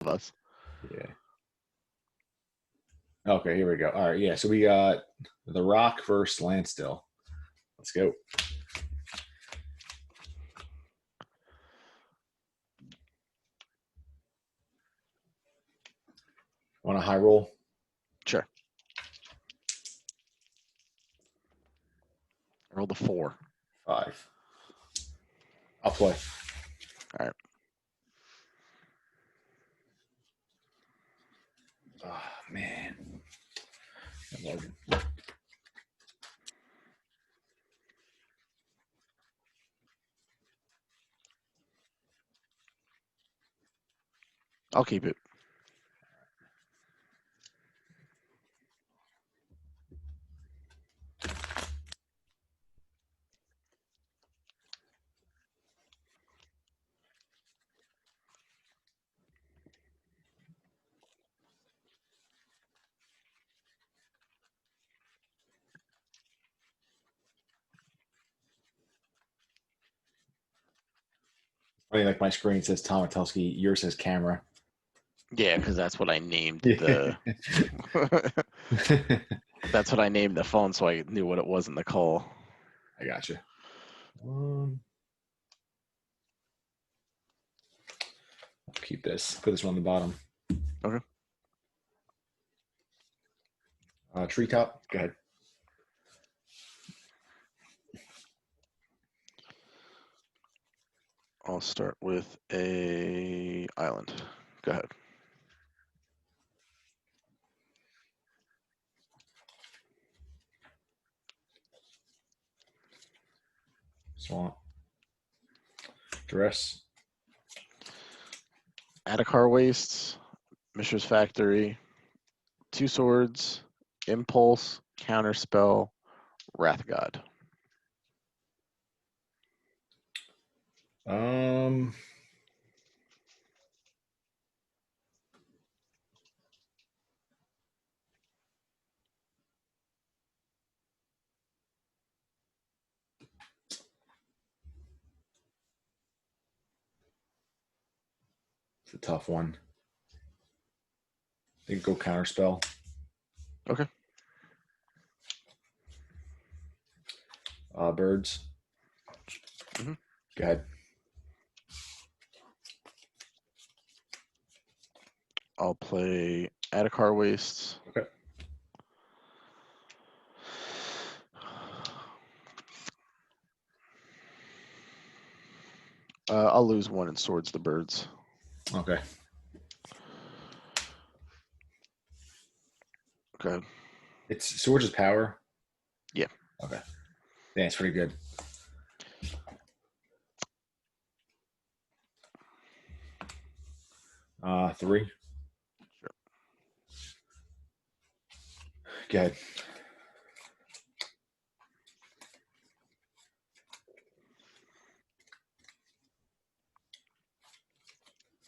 of us. Yeah. Okay, here we go. All right, yeah. So we got The Rock versus Landstill. Let's go. Want a high roll? Sure. Roll the 4. 5. I'll play. All right. Oh, man. Logan. I'll keep it. I mean, like my screen says Tom Metelsky, yours says camera. Yeah, because that's what I named Yeah. the. That's what I named the phone, so I knew what it was in the call. I got you. I'll keep this. Put this one on the bottom. Okay. Treetop. Go ahead. I'll start with a island. Go ahead. Swamp. Dress. Adakar Wastes, Mishra's Factory, 2 Swords, Impulse, Counterspell, Wrath God. It's a tough one. I think go counterspell. Okay. Birds. Mm-hmm. Go ahead. I'll play Adakar Wastes. Okay. I'll lose 1 in Swords the Birds. Okay. Okay. It's Swords is power. Yeah. Okay. Yeah, it's pretty good. Three. Sure. Go ahead.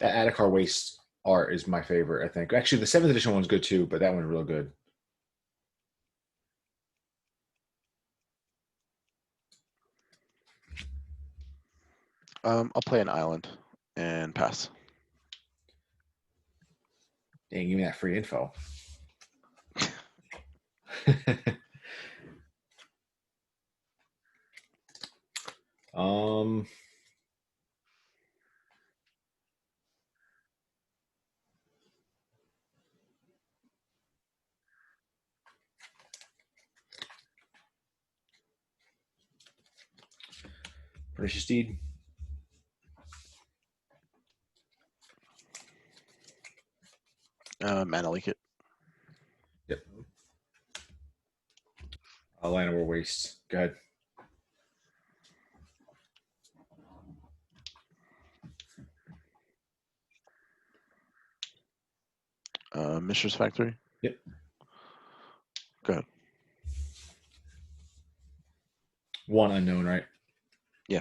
That Adakar Waste art is my favorite, I think. Actually, the 7th edition one's good too, but that one's real good. I'll play an island and pass. Dang, give me that free info. um, Precious Deed. Mana Leak it. Yep. Llanowar Waste. Go ahead. Mishra's Factory. Yep. Go ahead. 1 unknown, right? Yeah.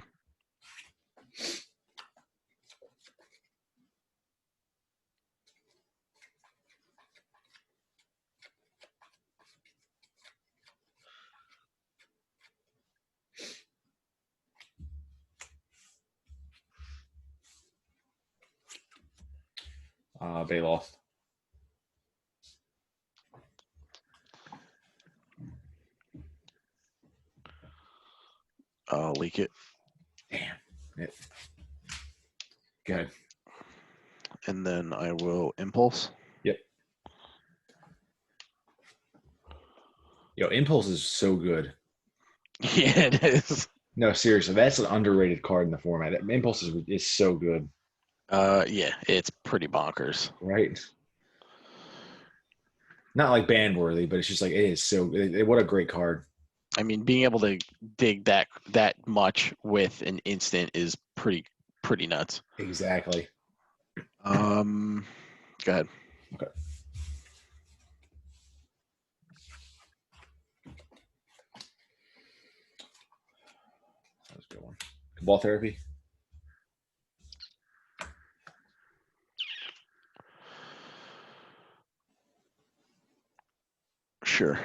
Bailoff. I'll leak it. Damn. It. Good. And then I will impulse. Yep. Yo, Impulse is so good. Yeah, it is. No, seriously, that's an underrated card in the format. Impulse is so good. Yeah, it's pretty bonkers. Right? Not like ban worthy, but it's just like it is so. What a great card. I mean, being able to dig that much with an instant is pretty nuts. Exactly. Go ahead. Okay. That was a good one. Cabal Therapy. Sure.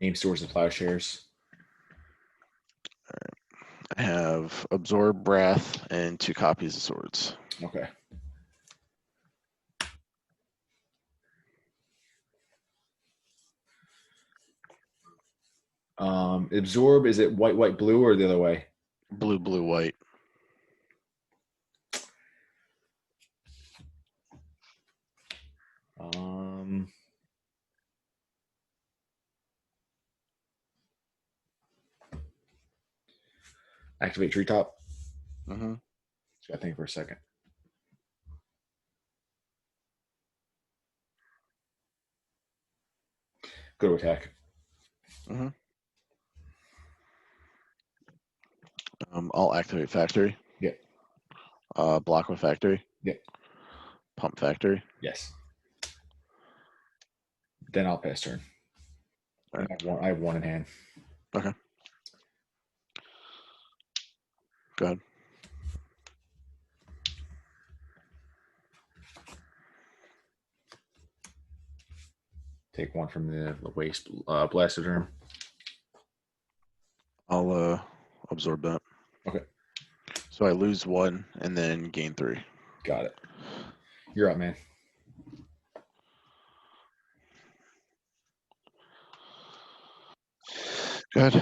Name Stores and Plowshares. I have Absorb, Breath, and 2 copies of Swords. Okay. Absorb, is it white, white, blue, or the other way? Blue, blue, white. Activate Treetop. Mm-hmm. Just gotta think for a second. Go to attack. Mm-hmm. I'll activate Factory. Yep. Block with Factory. Yep. Pump Factory. Yes. Then I'll pass turn. Right. I have one in hand. Okay. Go ahead. Take one from the waste. Blastoderm. I'll absorb that. Okay. So I lose 1 and then gain 3. Got it. You're up, man. Good.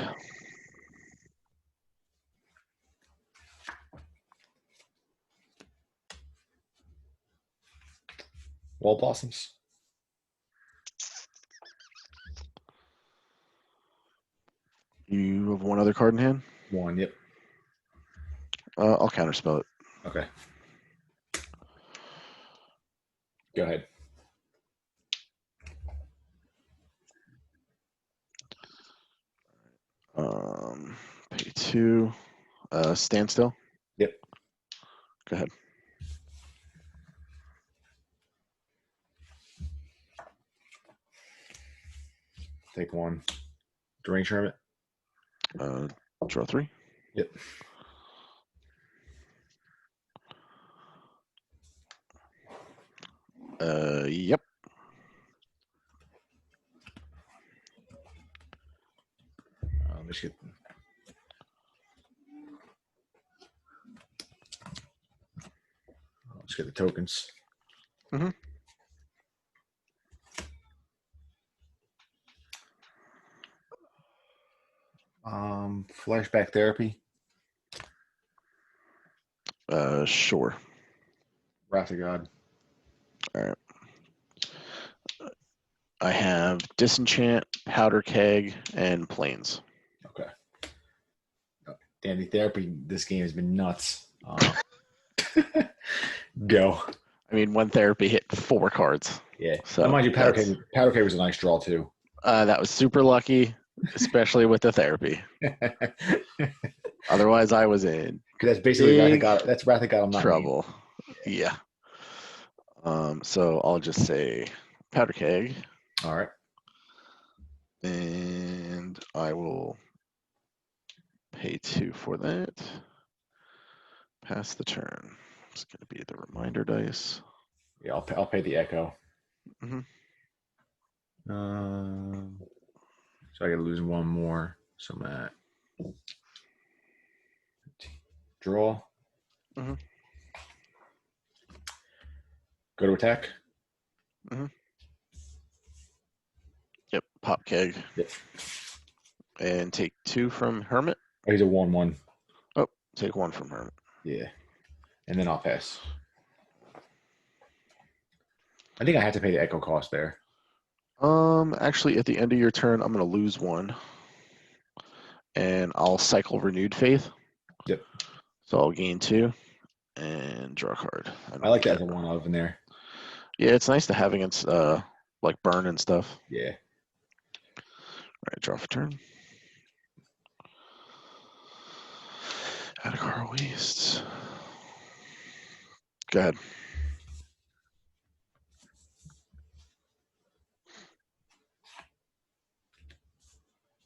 Wall Blossoms. You have 1 other card in hand? One. Yep. I'll counterspell it. Okay. Go ahead. Pay 2. Standstill. Yep. Go ahead. Take one. Drain Hermit. Draw 3. Yep. Yep. Let's get. Let's get the tokens. Mm-hmm. Flashback Therapy. Sure. Wrath of God. All right. I have Disenchant, Powder Keg, and Plains. Okay. Dandy Therapy. This game has been nuts. Go. I mean, 1 therapy hit 4 cards. Yeah. So mind you, Powder Keg was a nice draw too. That was super lucky, especially with the therapy. Otherwise, I was in Because that's basically Wrath of big God. That's Wrath of God. I'm not trouble. Yeah. So I'll just say Powder Keg. All right. And I will pay 2 for that. Pass the turn. It's going to be the reminder dice. Yeah, I'll pay the Echo. Mm-hmm. So I got to lose 1 more. So I'm at draw. Mm-hmm. Go to attack. Yep, pop keg. Yep. And take 2 from Hermit. Oh, he's a 1/1. Oh, take 1 from Hermit. Yeah. And then I'll pass. I think I had to pay the echo cost there. Actually, at the end of your turn, I'm going to lose 1. And I'll cycle Renewed Faith. Yep. So I'll gain 2 and draw a card. I like that as a 1-of in there. Yeah, it's nice to have against like burn and stuff. Yeah. All right, draw for turn. Add a card waste. Go ahead.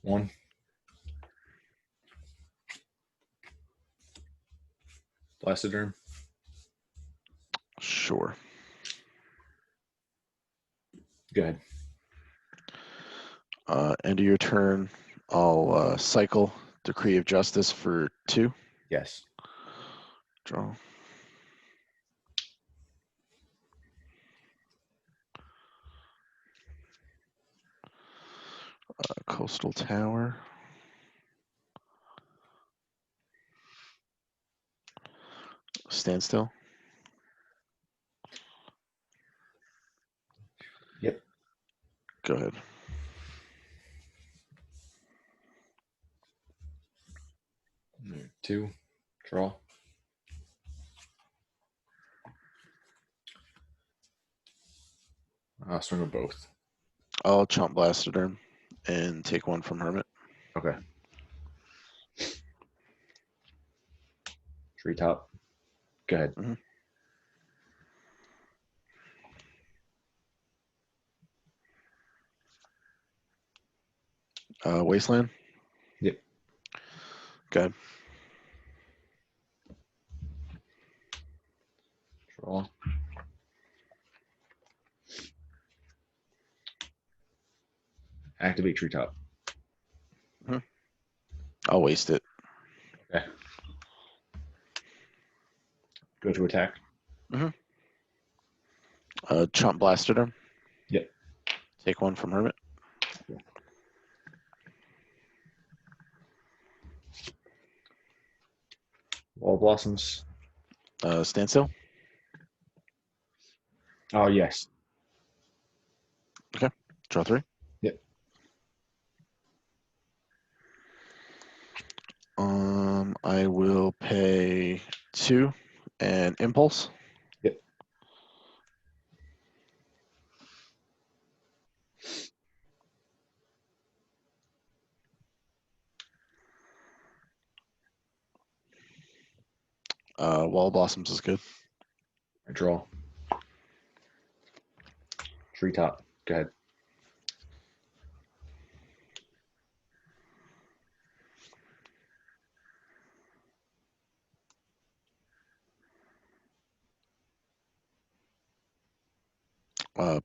One. Blastoderm. Sure. Go ahead. End of your turn, I'll cycle Decree of Justice for 2. Yes. Draw. Coastal Tower. Standstill. Yep. Go ahead. Two. Draw. I'll swing with both. I'll chomp Blastoderm and take 1 from Hermit. Okay. Treetop. Go ahead. Wasteland. Yep. Go ahead. Draw. Activate Treetop. I'll waste it. Okay. Go to attack. Chomp Blastoderm. Yep. Take 1 from Hermit. Wall Blossoms. Standstill. Oh, yes. Okay. Draw 3. Yep. I will pay 2 and Impulse. Yep. Wall Blossoms is good. Draw. Treetop. Go ahead.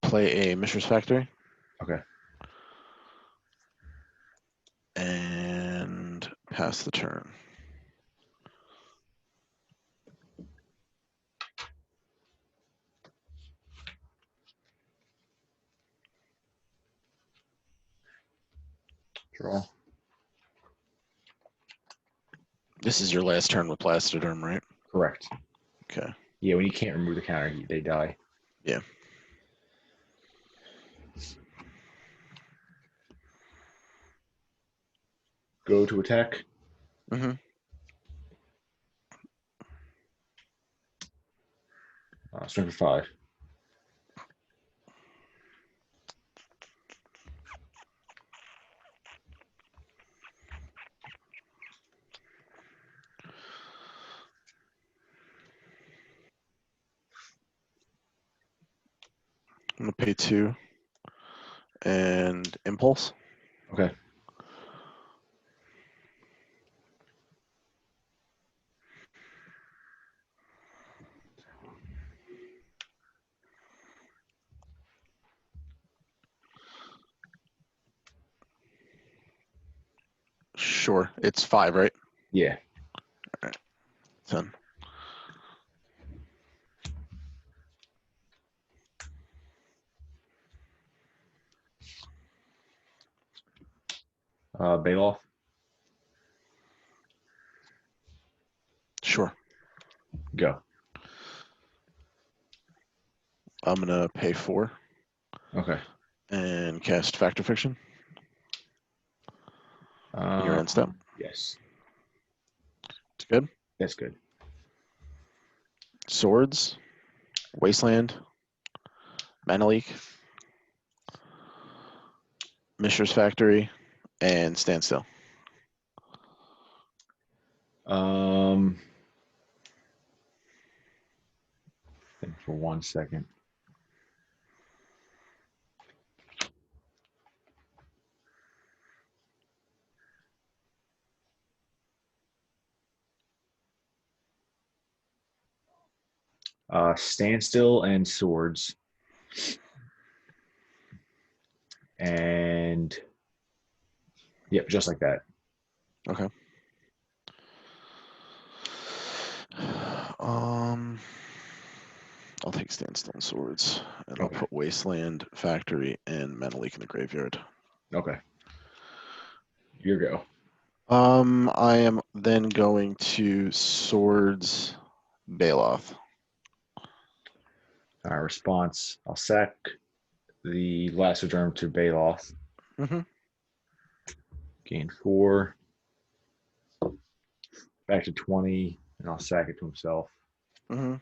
Play a Mishra's Factory. Okay. And pass the turn. Draw. This is your last turn with Blastoderm, right? Correct. Okay. Yeah, when you can't remove the counter, they die. Yeah. Go to attack. Swing for 5. I'm gonna pay 2 and Impulse. Okay. Sure. It's 5, right? Yeah. 10. Bailoff. Sure. Go. I'm gonna pay 4 Okay. and cast Fact or Fiction. Your end step. Yes. It's good. That's good. Swords, Wasteland, Manalik, Mishra's Factory, and Standstill. Think for 1 second. Standstill and Swords. And yep, just like that. Okay. I'll take Standstill and Swords, and I'll Okay. put Wasteland, Factory, and Manalik in the graveyard. Okay. Your go. I am then going to Swords, Bailoff. Response. I'll sack the last germ to Bailoff. Mm-hmm. Gain 4. Back to 20, and I'll sack it to himself. Mm-hmm.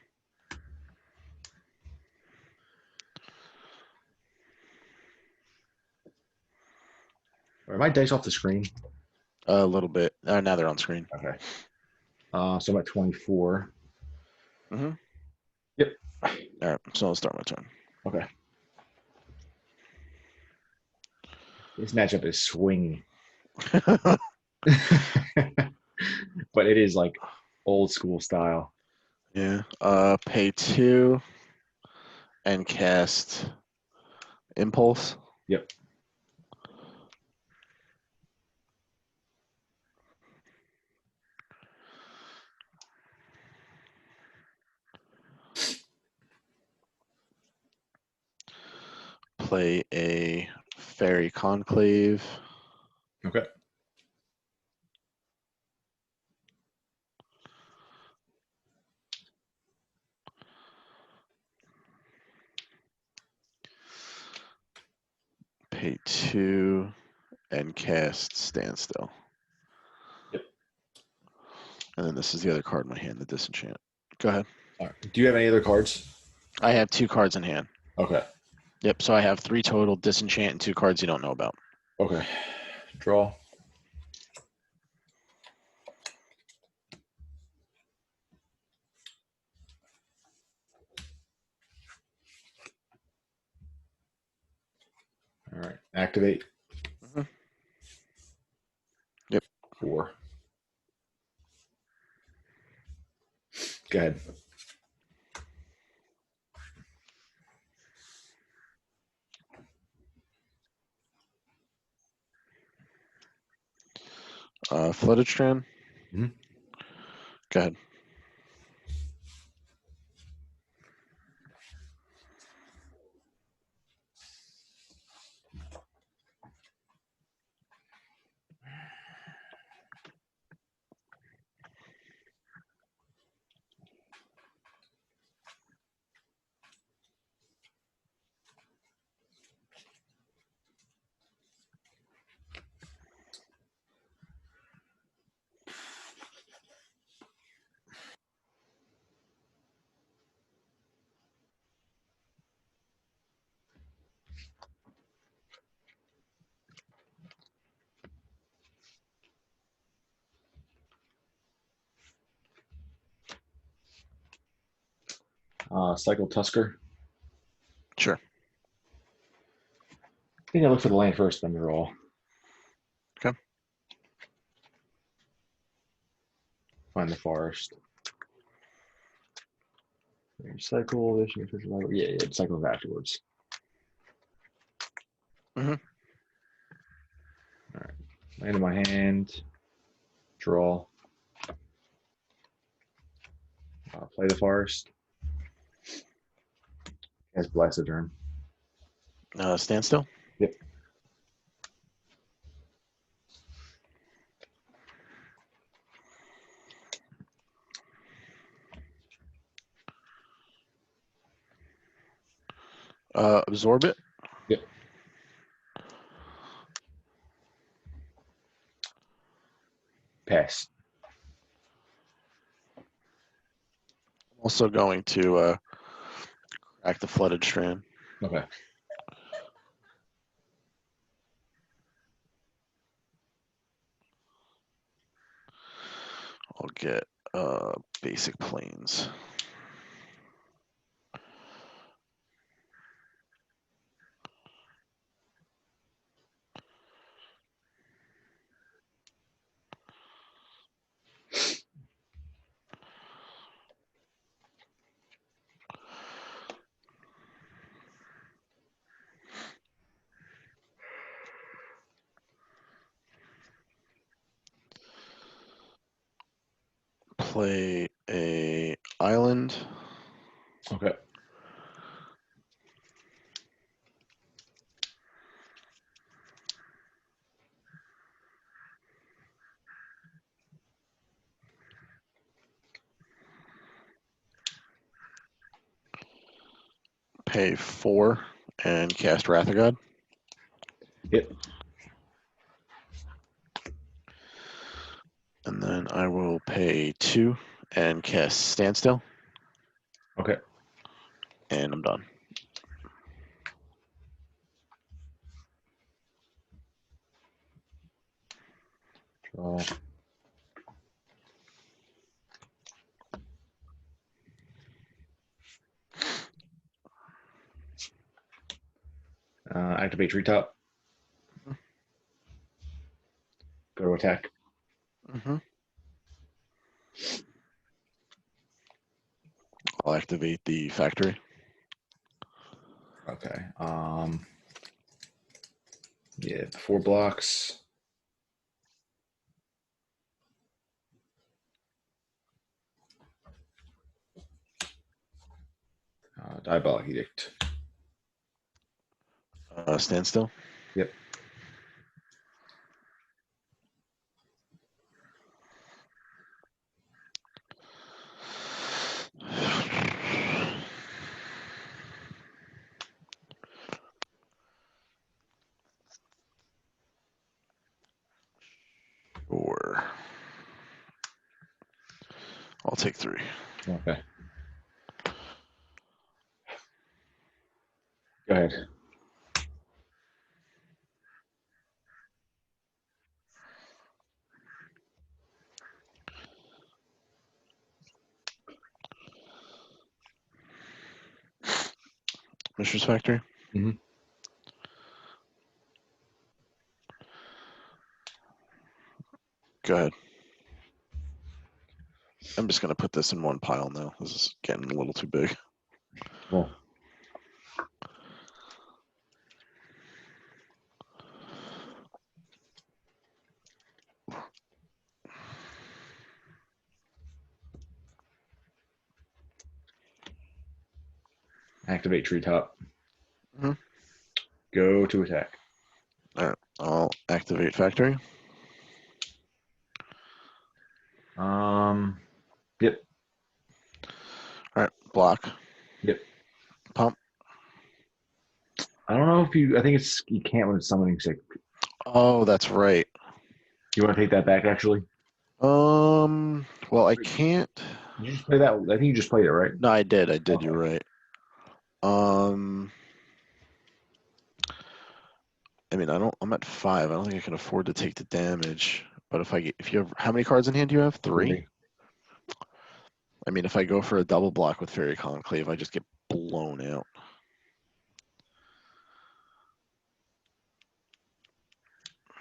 Are my dice off the screen? A little bit. Now they're on screen. Okay. So I'm at 24. Mm-hmm. Yep. All right, so I'll start my turn. Okay. This matchup is swingy. But it is like old school style. Yeah. Pay 2 and cast Impulse. Yep. Play a Fairy Conclave. Okay. Pay 2 and cast Standstill. Yep. And then this is the other card in my hand, the Disenchant. Go ahead. All right. Do you have any other cards? I have 2 cards in hand. Okay. Yep, so I have 3 total, Disenchant, and 2 cards you don't know about. Okay. Draw. All right. Activate. Mm-hmm. Yep. 4. Go ahead. Flooded Strand. Mhm. Go ahead. Cycle Tusker. Sure. I think I look for the land first, then draw. Okay. Find the forest. Cycle. Yeah, cycle afterwards. Mm-hmm. All right. Land in my hand. Draw. Play the forest. Has Blessed turn. Standstill. Yep. Absorb it. Yep. Pass. I'm also going to crack the flooded strand. Okay. I'll get basic planes. Play a island. Okay. Pay 4 and cast Wrath of God. Yep. And then I will pay 2 and cast Standstill. Okay. And I'm done. Draw. Activate treetop. Go to attack. Mm-hmm. I'll activate the factory. Okay. Yeah, 4 blocks. Diabolic Edict. Standstill. Yep. Or I'll take 3. Okay. Go ahead. Mistress Factory. Mm-hmm. Go ahead. I'm just going to put this in one pile now. This is getting a little too big. Cool. Activate treetop. Mm-hmm. Go to attack. All right. I'll activate factory. Yep. All right. Block. Yep. Pump. I don't know if you. I think it's you can't when it's summoning sick. Oh, that's right. You want to take that back? Actually, Well, I can't. did you just play that? I think you just played it, right? No, I did. I did. Okay. You're right. I mean, I'm at 5. I don't think I can afford to take the damage. But if you have, how many cards in hand do you have? 3? I mean, if I go for a double block with Fairy Conclave, I just get blown out.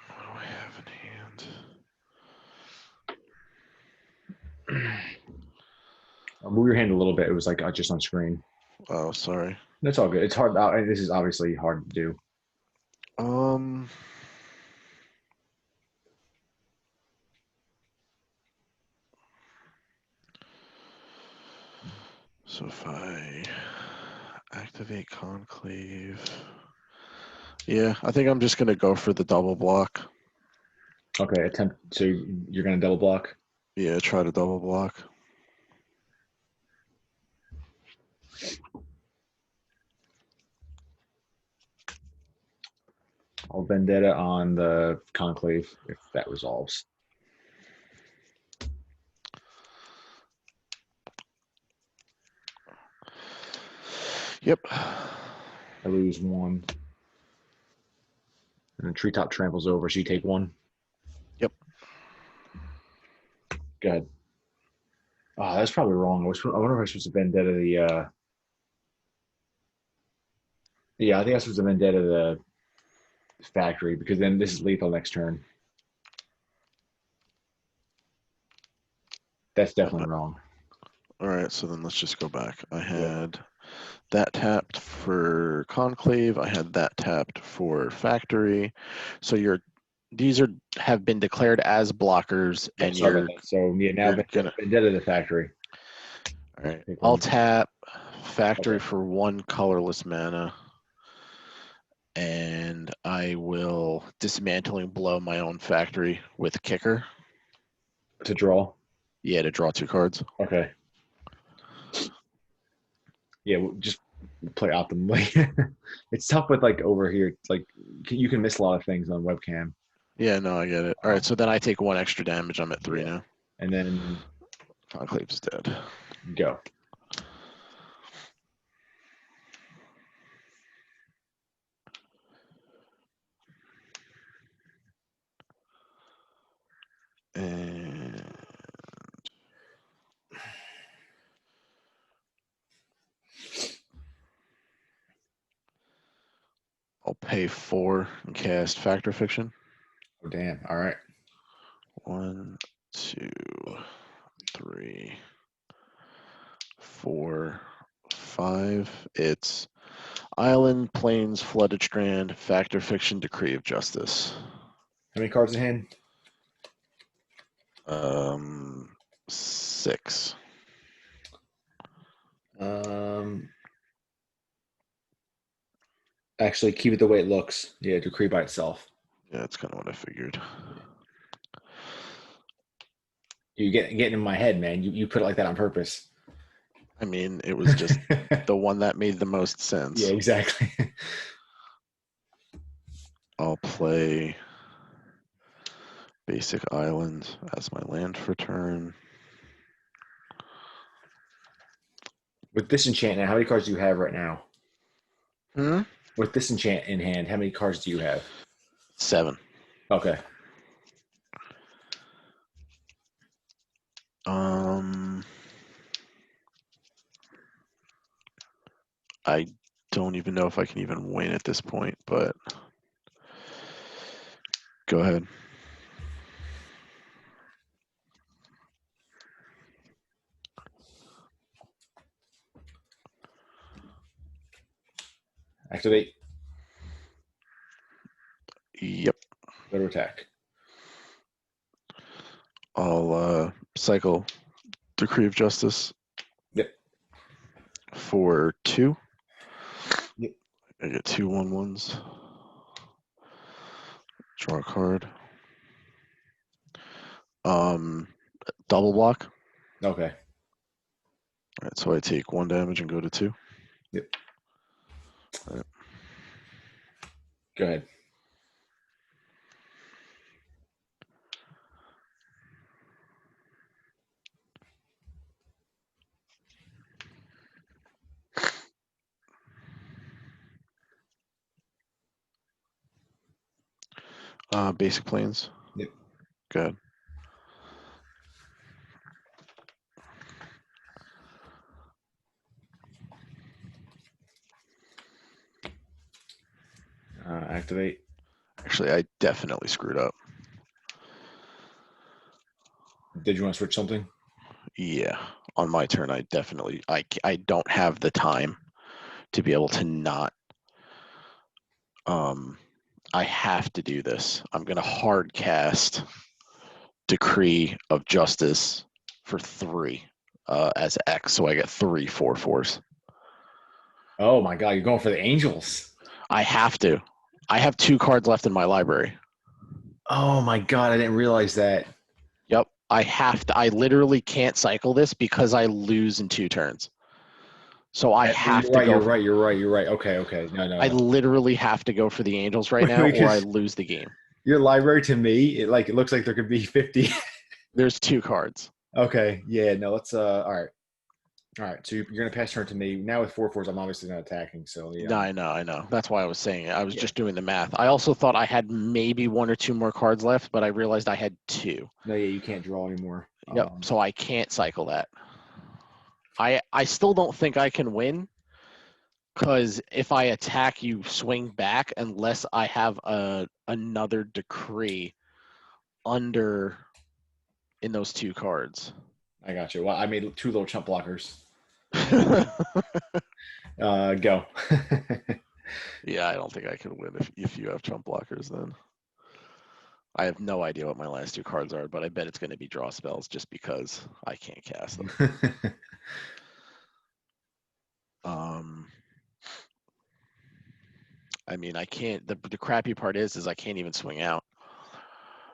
What do I have in hand? I'll move your hand a little bit. It was like just on screen. Oh, sorry. That's all good. It's hard. This is obviously hard to do. Um, so if I activate Conclave, yeah, I think I'm just gonna go for the double block. Okay. Attempt. So you're gonna double block. Yeah, try to double block. I'll vendetta on the conclave if that resolves. Yep. I lose one. And the treetop tramples over, so you take one. Yep. Go ahead. Oh, that's probably wrong. I wonder if I was supposed to vendetta the. Yeah, I think I was supposed to vendetta the factory because then this is lethal next turn. That's definitely wrong. All right, so then let's just go back. I had that tapped for conclave. I had that tapped for factory. So these have been declared as blockers, Yeah, and sorry about that. So yeah, now vendetta the factory. All right, I'll tap factory for 1 colorless mana, and I will dismantling blow my own factory with kicker. To draw? Yeah, to draw 2 cards. Okay. Yeah, we'll just play optimally. It's tough with like over here. It's like you can miss a lot of things on webcam. Yeah, no, I get it. All right, so then I take 1 extra damage. I'm at 3 now. And then Conclave's dead. Go. And I'll pay 4 and cast Factor Fiction. Oh damn! All right. 1, 2, 3, 4, 5. It's Island, Plains, Flooded Strand, Factor Fiction, Decree of Justice. How many cards in hand? 6. Actually, keep it the way it looks. Yeah, Decree by itself. Yeah, that's kind of what I figured. You getting in my head, man. You put it like that on purpose. I mean, it was just the one that made the most sense. Yeah, exactly. I'll play Basic Island as my land for turn. With Disenchant now, how many cards do you have right now? Hmm? With Disenchant in hand, how many cards do you have? 7. Okay. I don't even know if I can even win at this point, but go ahead. Activate. Yep. Go to attack. I'll cycle Decree of Justice. Yep. For 2. Yep. I get 2 1/1s. Draw a card. Double block. Okay. All right, so I take 1 damage and go to 2. Yep. All right. Go ahead. Basic Plains. Yep. Good. Activate. Actually, I definitely screwed up. Did you want to switch something? Yeah. On my turn, I don't have the time to be able to not. I have to do this. I'm going to hard cast Decree of Justice for 3 as X, so I get 3 4/4s. Oh my god, you're going for the Angels. I have to. I have 2 cards left in my library. Oh my god, I didn't realize that. Yep. I have to. I literally can't cycle this because I lose in 2 turns. So I have You're to right. go. You're right. Okay. I No. literally have to go for the Angels right now, or I Because lose the game. your library to me, it looks like there could be 50. There's 2 cards. Okay. Yeah. No. Let's. All right. All right. So you're gonna pass turn to me now with 4/4s. I'm obviously not attacking. So yeah. No, I know. That's why I was saying it. I was Yeah. just doing the math. I also thought I had maybe 1 or 2 more cards left, but I realized I had 2. No. Yeah. You can't draw anymore. Yep. So I can't cycle that. I still don't think I can win because if I attack, you swing back unless I have another decree under in those 2 cards. I got you. Well, I made 2 little chump blockers. Go. Yeah, I don't think I can win if you have trump blockers then. I have no idea what my last 2 cards are, but I bet it's going to be draw spells just because I can't cast them. I mean, I can't. The crappy part is I can't even swing out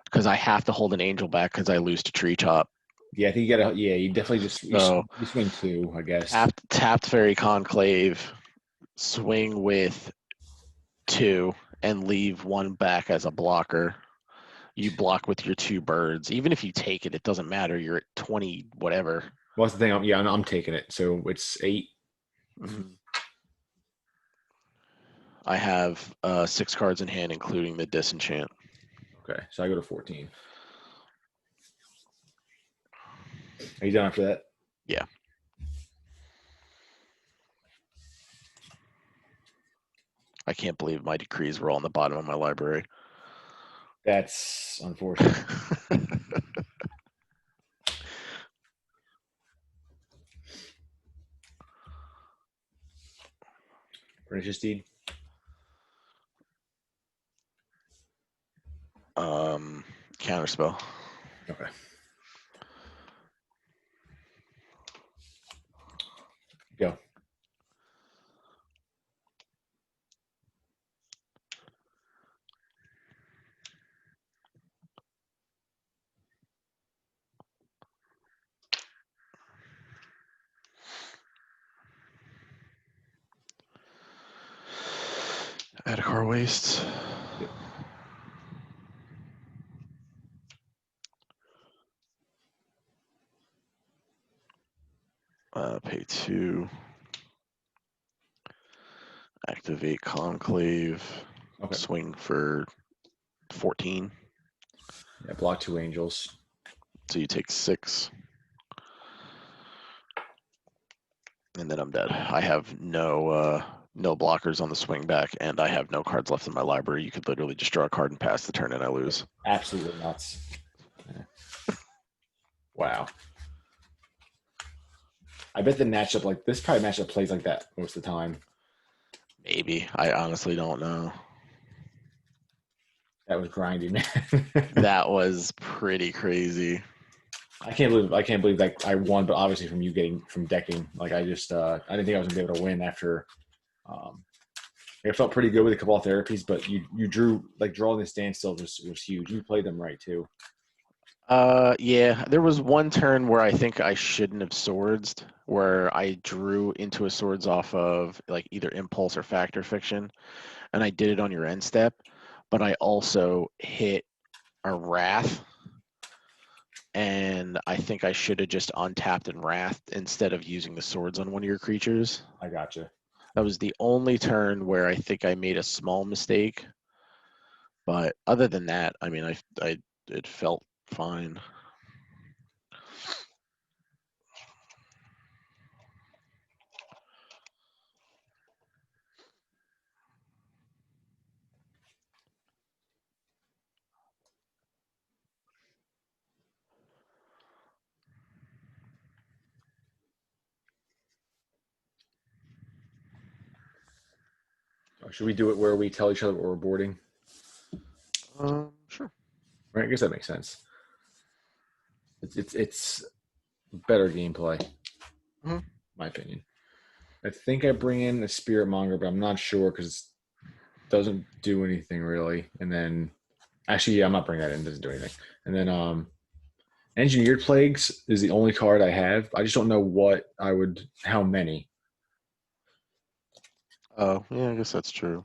because I have to hold an angel back because I lose to tree top. Yeah, I think you gotta. Yeah, you definitely just So you swing 2, I guess. tapped fairy conclave, swing with 2, and leave 1 back as a blocker. You block with your 2 birds. Even if you take it, it doesn't matter. You're at 20 whatever. Well, that's the thing. I'm taking it. So it's 8. Mm-hmm. I have 6 cards in hand, including the disenchant. Okay, so I go to 14. Are you done after that? Yeah. I can't believe my decrees were all on the bottom of my library. That's unfortunate. Pernicious Deed. Counterspell. Okay. Go. Add a car waste. Yep. Pay 2. Activate conclave. Okay. Swing for 14. Yeah, block 2 angels. So you take 6. And then I'm dead. I have no blockers on the swing back, and I have no cards left in my library. You could literally just draw a card and pass the turn, and I lose. Absolutely nuts. Yeah. Wow. I bet the matchup like this probably matchup plays like that most of the time. Maybe. I honestly don't know. That was grinding. That was pretty crazy. I can't believe like I won, but obviously from decking. Like I just I didn't think I was gonna be able to win after it felt pretty good with a couple of therapies, but you drew like drawing the standstill was huge. You played them right too. Yeah, there was one turn where I think I shouldn't have swords, where I drew into a swords off of like either impulse or factor fiction, and I did it on your end step, but I also hit a wrath, and I think I should have just untapped and wrathed instead of using the swords on one of your creatures. I gotcha. That was the only turn where I think I made a small mistake, but other than that, I mean, it felt fine. Should we do it where we tell each other what we're boarding? Sure. Right, I guess that makes sense. It's better gameplay, my opinion. I think I bring in a Spirit Monger, but I'm not sure because it doesn't do anything really. And then, actually, yeah, I'm not bringing that in. It doesn't do anything. And then, Engineered Plagues is the only card I have. I just don't know how many. Oh, yeah, I guess that's true.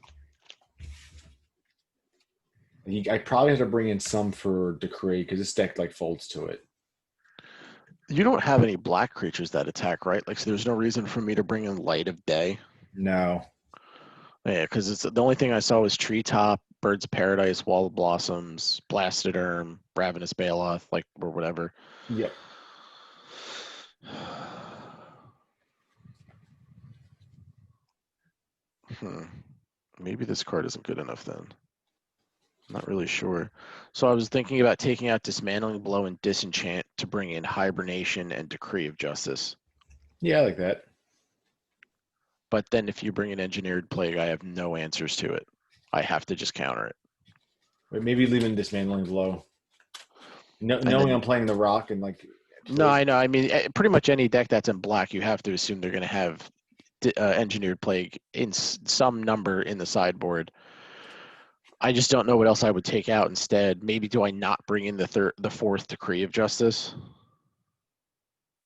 I probably have to bring in some for Decree because this deck like folds to it. You don't have any black creatures that attack, right? Like, so there's no reason for me to bring in Light of Day. No. Yeah, because it's the only thing I saw was Treetop, Birds of Paradise, Wall of Blossoms, Blasted Erm, Ravenous Baloth, like or whatever. Yep. Maybe this card isn't good enough then. Not really sure. So I was thinking about taking out Dismantling Blow and Disenchant to bring in Hibernation and Decree of Justice. Yeah, I like that. But then if you bring an Engineered Plague, I have no answers to it. I have to just counter it. But maybe leaving Dismantling Blow. Knowing then, I'm playing the Rock and like. No, I know. I mean, pretty much any deck that's in black, you have to assume they're going to have Engineered Plague in some number in the sideboard. I just don't know what else I would take out instead. Maybe do I not bring in the fourth Decree of Justice?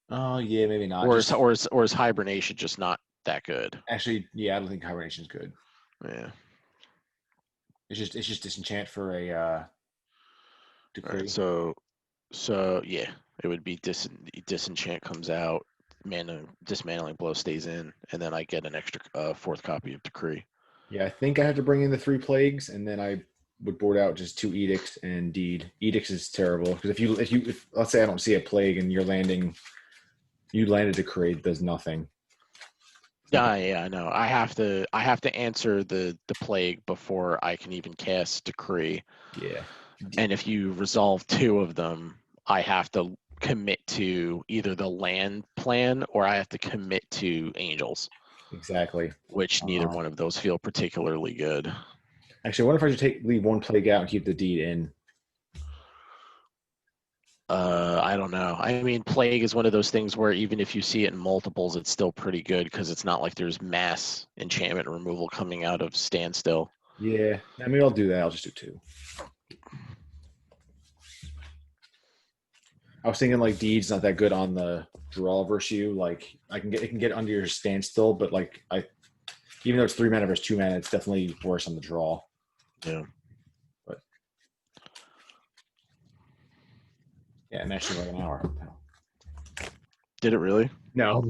Oh yeah, maybe not. Or is Hibernation just not that good? Actually, yeah, I don't think Hibernation's good. Yeah. It's just Disenchant for a Decree. Right, so yeah, it would be Disenchant comes out, Dismantling Blow stays in, and then I get an extra fourth copy of Decree. Yeah, I think I have to bring in the 3 plagues, and then I would board out just 2 edicts and deed. Edicts is terrible because if let's say I don't see a plague and you landed Decree, it does nothing. Yeah, I know. I have to answer the plague before I can even cast Decree. Yeah. And if you resolve 2 of them, I have to commit to either the land plan or I have to commit to Angels. Exactly. Which neither one of those feel particularly good. Actually, what if I should leave 1 plague out and keep the deed in? I don't know. I mean, Plague is one of those things where even if you see it in multiples, it's still pretty good because it's not like there's mass enchantment removal coming out of Standstill. Yeah, I mean, I'll do that. I'll just do 2. I was thinking like deed's not that good on the draw versus you. Like it can get under your Standstill, but like even though it's 3 mana versus 2 mana, it's definitely worse on the draw. Yeah. But yeah, and actually like an hour. Did it really? No,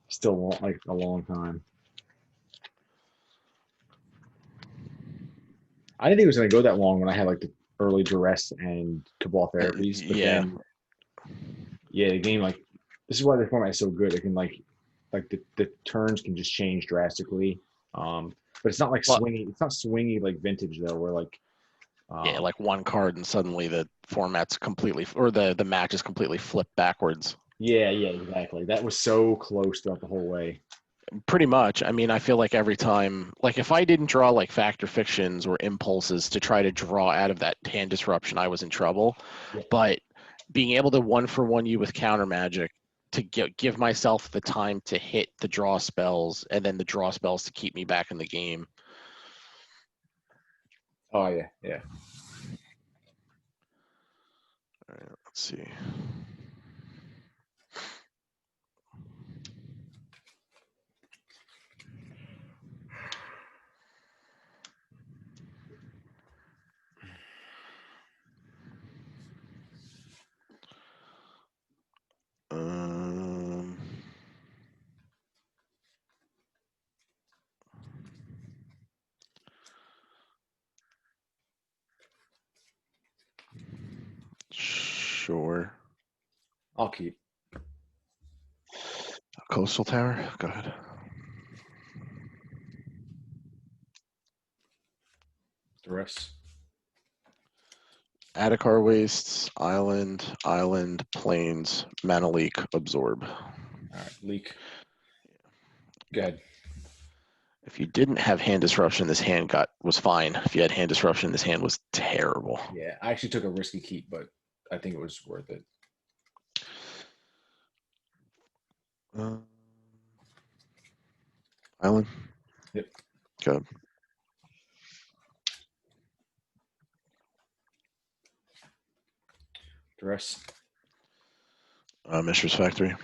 still like a long time. I didn't think it was going to go that long when I had like the early duress and cabal therapies. But Yeah. then, yeah, the game like this is why the format is so good. It can like the turns can just change drastically. But it's not like swingy. It's not swingy like vintage though, where like yeah, like one card and suddenly the format's completely or the match is completely flipped backwards. Yeah, exactly. That was so close throughout the whole way. Pretty much. I mean, I feel like every time, like if I didn't draw like Factor Fictions or Impulses to try to draw out of that hand disruption, I was in trouble. Yeah. But being able to 1-for-1 you with counter magic to give myself the time to hit the draw spells and then the draw spells to keep me back in the game. Oh yeah. All right, let's see. Sure. I'll keep. Coastal Tower? Go ahead. Duress. Adakar Wastes, Island, Plains, Mana Leak, Absorb. All right, leak. Go ahead. If you didn't have hand disruption, this hand was fine. If you had hand disruption, this hand was terrible. Yeah, I actually took a risky keep, but I think it was worth it. Island? Yep. Good. Duress. Mistress Factory. All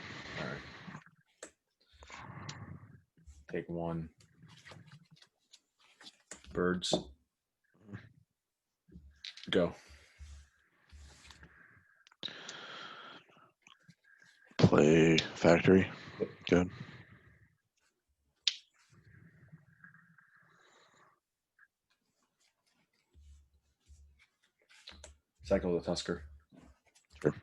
right. Take 1. Birds. Go. Play factory. Yep. Good. Cycle the Tusker. Sure.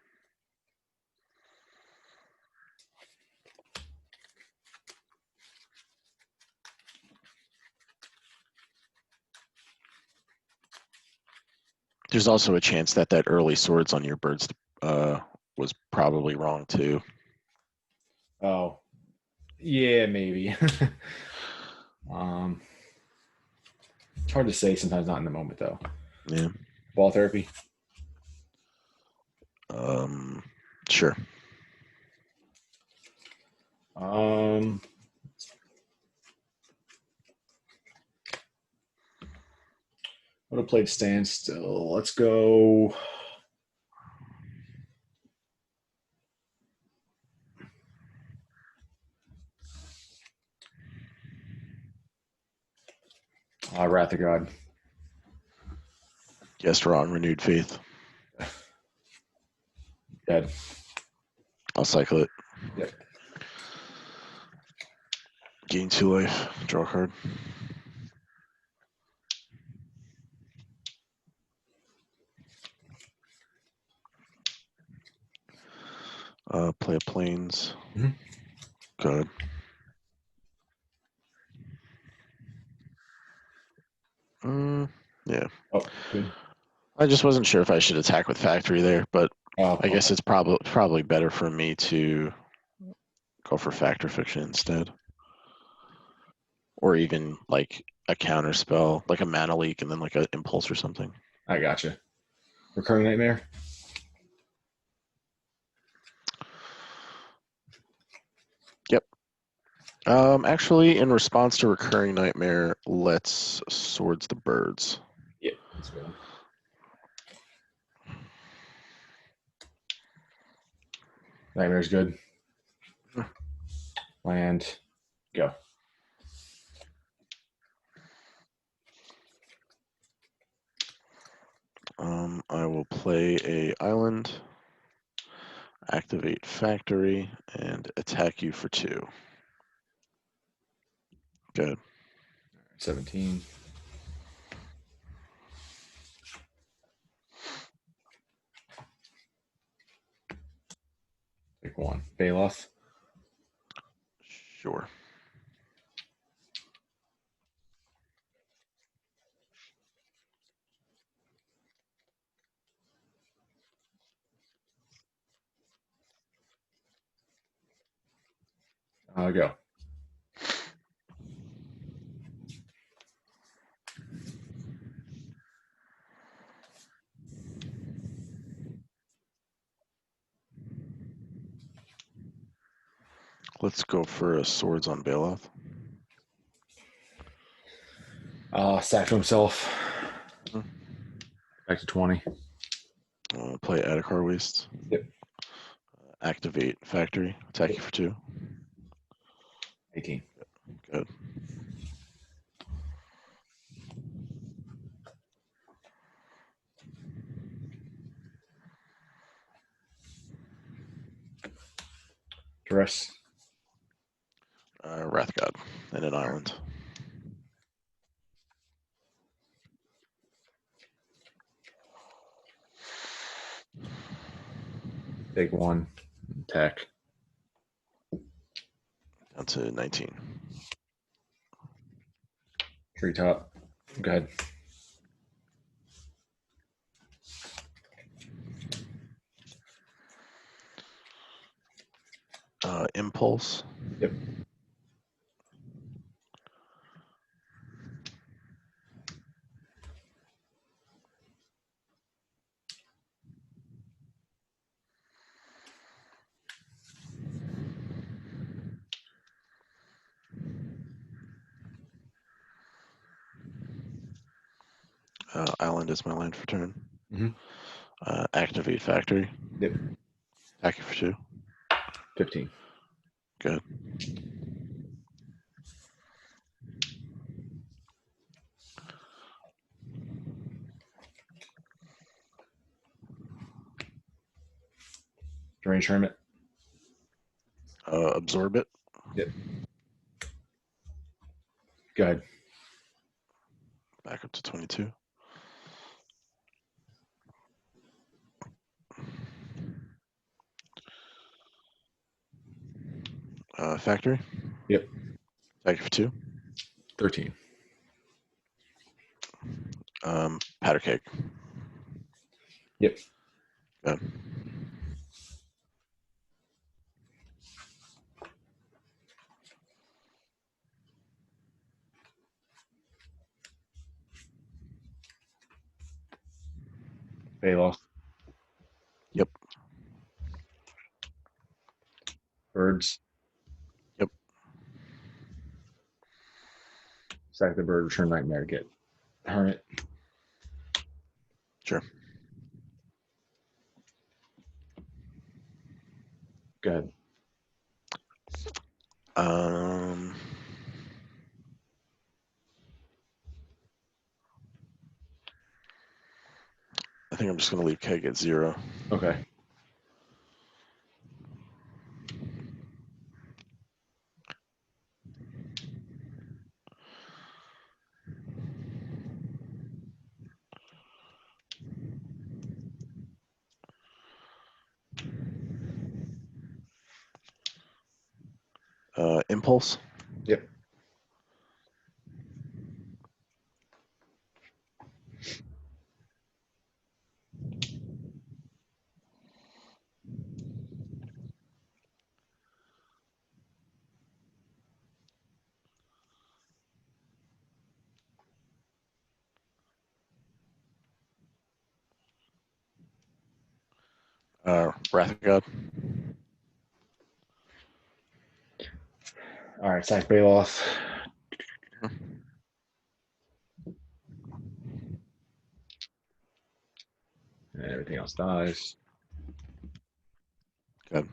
There's also a chance that early swords on your birds was probably wrong too. Oh, yeah, maybe. It's hard to say sometimes, not in the moment though. Yeah. Ball therapy. Sure. Would have played standstill. Let's go. Wrath of God. Guessed wrong. Renewed faith. Dead. I'll cycle it. Yep. Gain 2 life. Draw a card. Play a plains. Mm-hmm. Good. Yeah. Oh, good. I just wasn't sure if I should attack with factory there, but I guess it's probably better for me to go for factor fiction instead, or even like a counter spell, like a mana leak, and then like an impulse or something. I gotcha. Recurring Nightmare. Yep. Actually, in response to Recurring Nightmare, let's Swords the Birds. Yeah, let's go. Nightmare's good. Land. Go. I will play a island, activate factory, and attack you for 2. Good. 17. Take 1. Baloth. Sure. Go. Let's go for a Swords on Baloth. Sack to himself. Back to 20. Play Adhikar Waste. Yep. Activate factory. Attack you for 2. 18. Good. Duress. Wrath God and an island. Take 1. Attack. Down to 19. Treetop. Go ahead. Impulse. Yep. Island is my land for turn. Mm-hmm. Activate factory. Yep. Attack you for 2. 15. Good. Drain Hermit. Absorb it. Yep. Go ahead. Back up to 22. Factory. Yep. Factory for 2. 13. Powder keg. Yep. Good. Bailoff. Yep. Birds. Yep. Sack the bird. Return Nightmare. Get Hermit. Sure. Go ahead. I think I'm just going to leave keg at 0. Okay. Impulse. Yep. Wrath of God. All right. Sack Bailoff. And everything else dies. Good.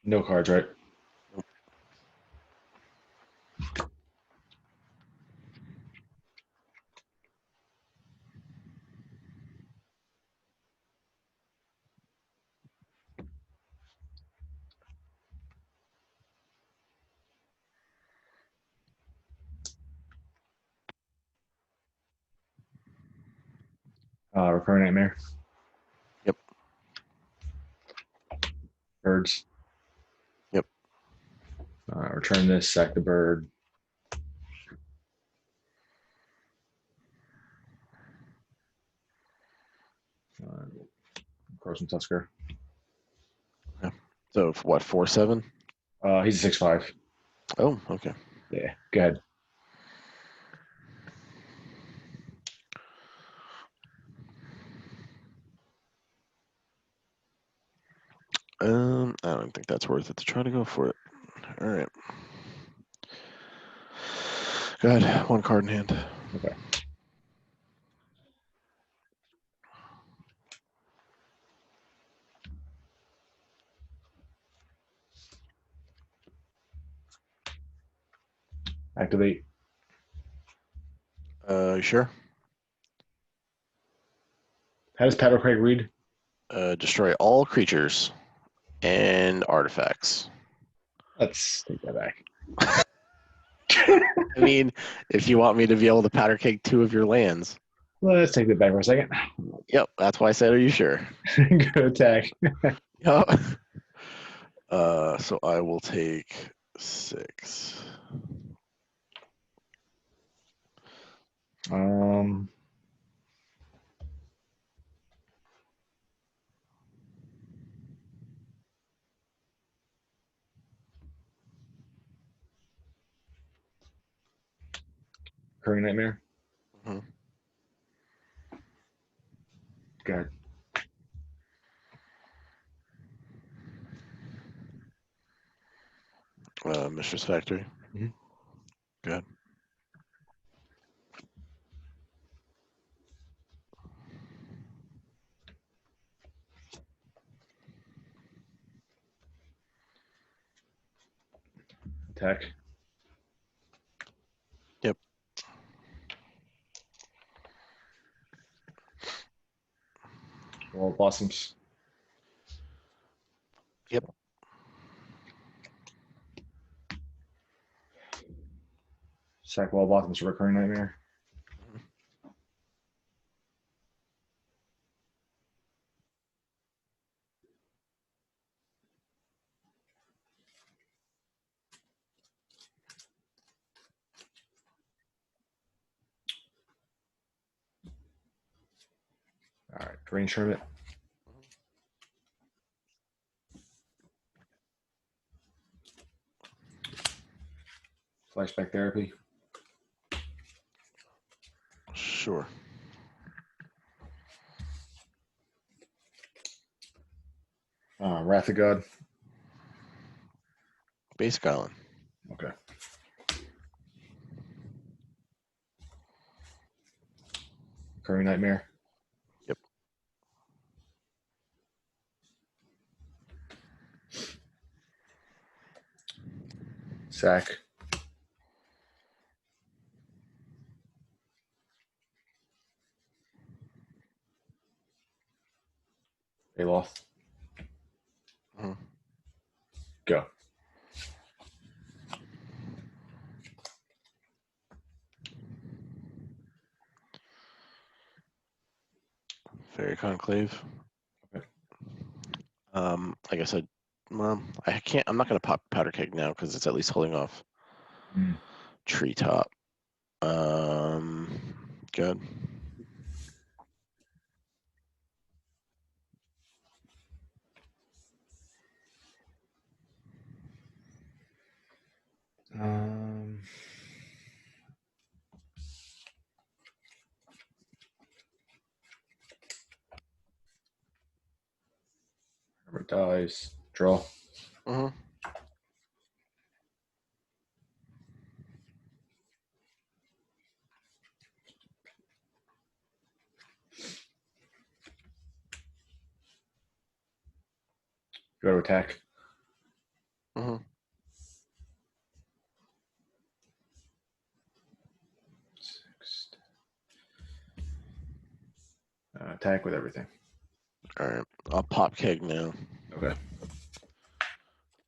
No cards, right? Nope. Recurring Nightmare. Yep. Birds. Yep. Return this. Sack the bird. Cross and Tusker. So what? 4/7. He's a 6/5. Oh, okay. Yeah. Go ahead. I don't think that's worth it to try to go for it. All right. Go ahead. 1 card in hand. Okay. Activate. You sure? How does Paddle Craig read? Destroy all creatures and artifacts. Let's take that back. I mean, if you want me to be able to powder keg 2 of your lands. Let's take that back for a second. Yep, that's why I said, are you sure? Good attack. Yep. So I will take 6. Recurring Nightmare. Mm-hmm. Go ahead. Mistress Factory. Mhm. Go ahead. Attack. Yep. Blossoms. Yep. Sack Wall Blossoms, Recurring Nightmare. All right, Range Hermit. Flashback Therapy. Sure. Wrath of God. Basic Island. Okay. Recurring Nightmare. Yep. Sack. Aloth. Mm-hmm. Go. Fairy Conclave. Okay. Like I said, well, I can't. I'm not gonna pop Powder Keg now because it's at least holding off Treetop. Good. Whoever dies. Draw. Mm-hmm. Go to attack. Mm-hmm. Attack with everything. All right. I'll pop Keg now. Okay.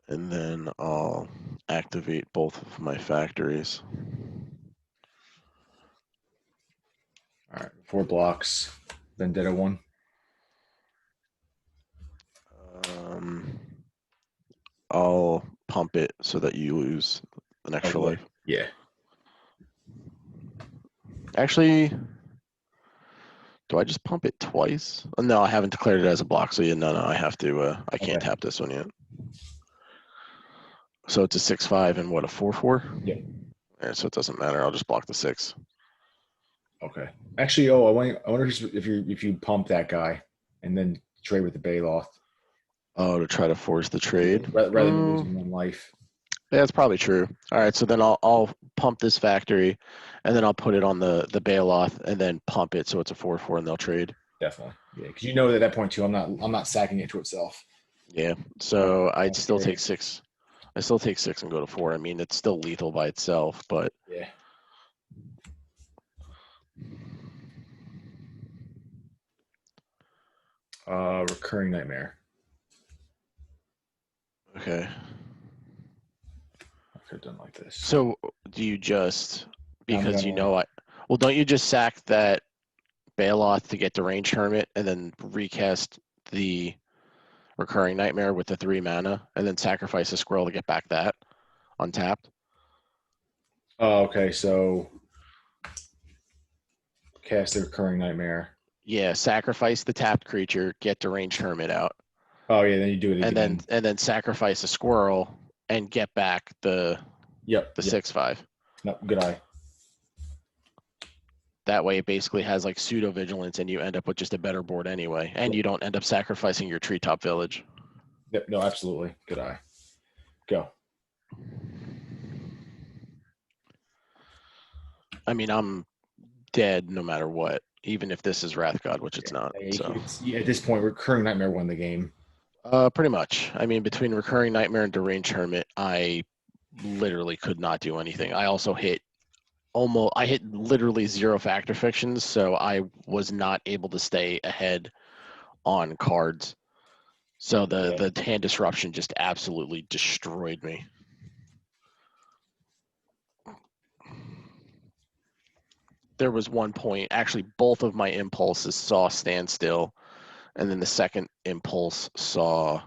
And then I'll activate both of my factories. All right. 4 blocks. Vendetta 1. I'll pump it so that you lose an extra life. Yeah. Actually, do I just pump it twice? Oh, no, I haven't declared it as a block, so yeah, no, I have to. I can't tap this one yet. So it's a 6/5 and what, a 4/4? Yeah. Yeah, so it doesn't matter. I'll just block the 6. Okay. Actually, I wonder if you pump that guy and then trade with the Baloth. Oh, to try to force the trade? Rather than losing 1 life. Yeah, that's probably true. All right, so then I'll pump this factory, and then I'll put it on the Baloth, and then pump it so it's a 4/4, and they'll trade. Definitely. Yeah, because you know that at that point too, I'm not sacking it to itself. Yeah. So I'd still take 6. I still take 6 and go to 4. I mean, it's still lethal by itself, but yeah. Recurring Nightmare. Okay. I could have done like this. So do you just, because gonna, well, don't you just sack that Baloth to get the range hermit and then recast the Recurring Nightmare with the 3 mana and then sacrifice a squirrel to get back that untapped? Oh, okay. So cast the Recurring Nightmare. Yeah, sacrifice the tapped creature, get the range hermit out. Oh yeah, then you do it again. And then sacrifice a squirrel and get back the 6/5. No, good eye. That way it basically has like pseudo vigilance and you end up with just a better board anyway. And you don't end up sacrificing your treetop village. Yep, no, absolutely. Good eye. Go. I mean, I'm dead no matter what, even if this is Wrath God, which it's not. So at this point, Recurring Nightmare won the game. Pretty much. I mean, between Recurring Nightmare and Deranged Hermit, I literally could not do anything. I also hit literally 0 factor fictions, so I was not able to stay ahead on cards. So the hand disruption just absolutely destroyed me. There was one point, actually both of my impulses saw standstill, and then the second impulse saw